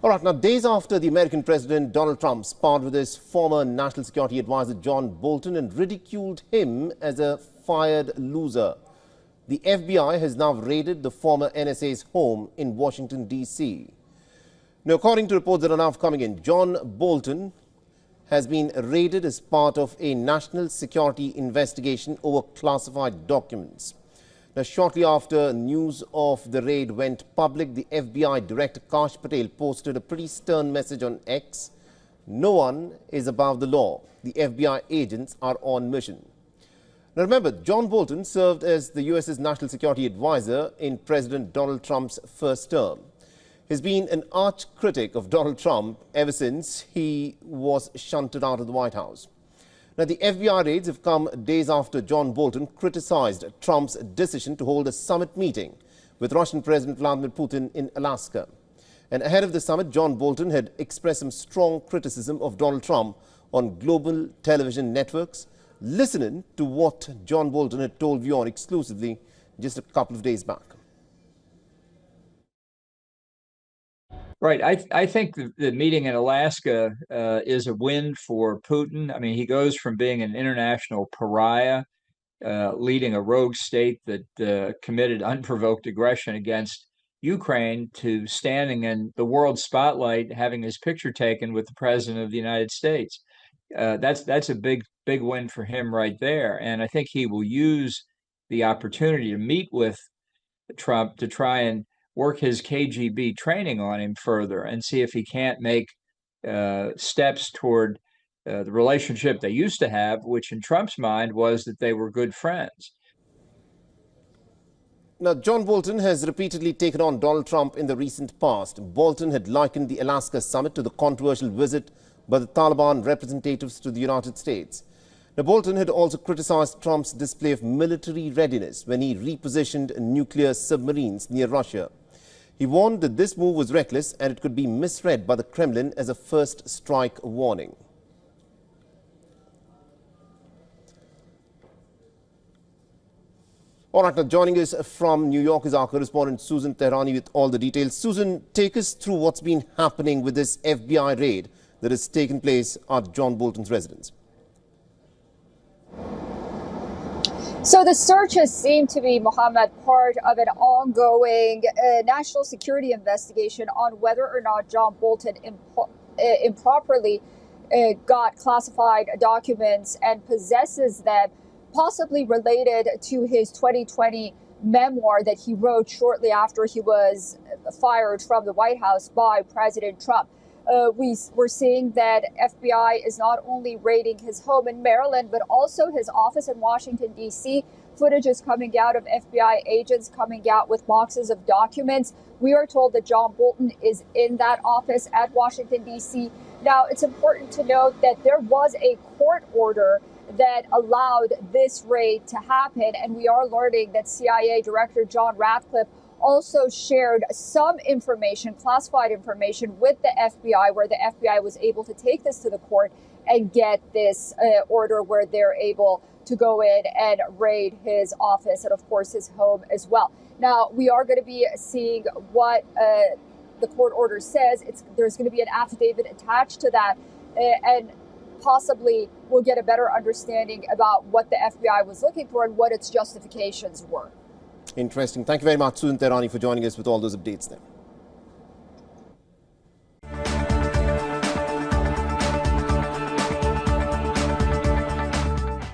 All right, now days after the American President Donald Trump sparred with his former national security advisor John Bolton and ridiculed him as a fired loser, the FBI has now raided the former NSA's home in Washington, D.C. Now, according to reports that are now coming in, John Bolton has been raided as part of a national security investigation over classified documents. Now, shortly after news of the raid went public, the FBI Director Kash Patel posted a pretty stern message on X. No one is above the law. The FBI agents are on mission. Now, remember, John Bolton served as the U.S.'s national security advisor in President Donald Trump's first term. He's been an arch critic of Donald Trump ever since he was shunted out of the White House. Now, the FBI raids have come days after John Bolton criticized Trump's decision to hold a summit meeting with Russian President Vladimir Putin in Alaska. And ahead of the summit, John Bolton had expressed some strong criticism of Donald Trump on global television networks. Listening to what John Bolton had told WION exclusively just a couple of days back. Right. I think the meeting in Alaska is a win for Putin. I mean, he goes from being an international pariah, leading a rogue state that committed unprovoked aggression against Ukraine, to standing in the world spotlight, having his picture taken with the President of the United States. That's a big win for him right there. And I think he will use the opportunity to meet with Trump to try and work his KGB training on him further and see if he can't make steps toward the relationship they used to have, which in Trump's mind was that they were good friends. Now, John Bolton has repeatedly taken on Donald Trump in the recent past. Bolton had likened the Alaska summit to the controversial visit by the Taliban representatives to the United States. Now, Bolton had also criticized Trump's display of military readiness when he repositioned nuclear submarines near Russia. He warned that this move was reckless and it could be misread by the Kremlin as a first strike warning. All right, now joining us from New York is our correspondent Susan Therani with all the details. Susan, take us through what's been happening with this FBI raid that has taken place at John Bolton's residence. So the searches seem to be, Mohammed, part of an ongoing national security investigation on whether or not John Bolton improperly got classified documents and possesses them, possibly related to his 2020 memoir that he wrote shortly after he was fired from the White House by President Trump. We're seeing that FBI is not only raiding his home in Maryland, but also his office in Washington, D.C. Footage is coming out of FBI agents coming out with boxes of documents. We are told that John Bolton is in that office at Washington, D.C. Now, it's important to note that there was a court order that allowed this raid to happen, and we are learning that CIA Director John Ratcliffe also shared some information, classified information, with the FBI, where the FBI was able to take this to the court and get this order where they're able to go in and raid his office and, of course, his home as well. Now, we are going to be seeing what the court order says. There's going to be an affidavit attached to that, and possibly we'll get a better understanding about what the FBI was looking for and what its justifications were. Interesting. Thank you very much, Susan Therani, for joining us with all those updates there.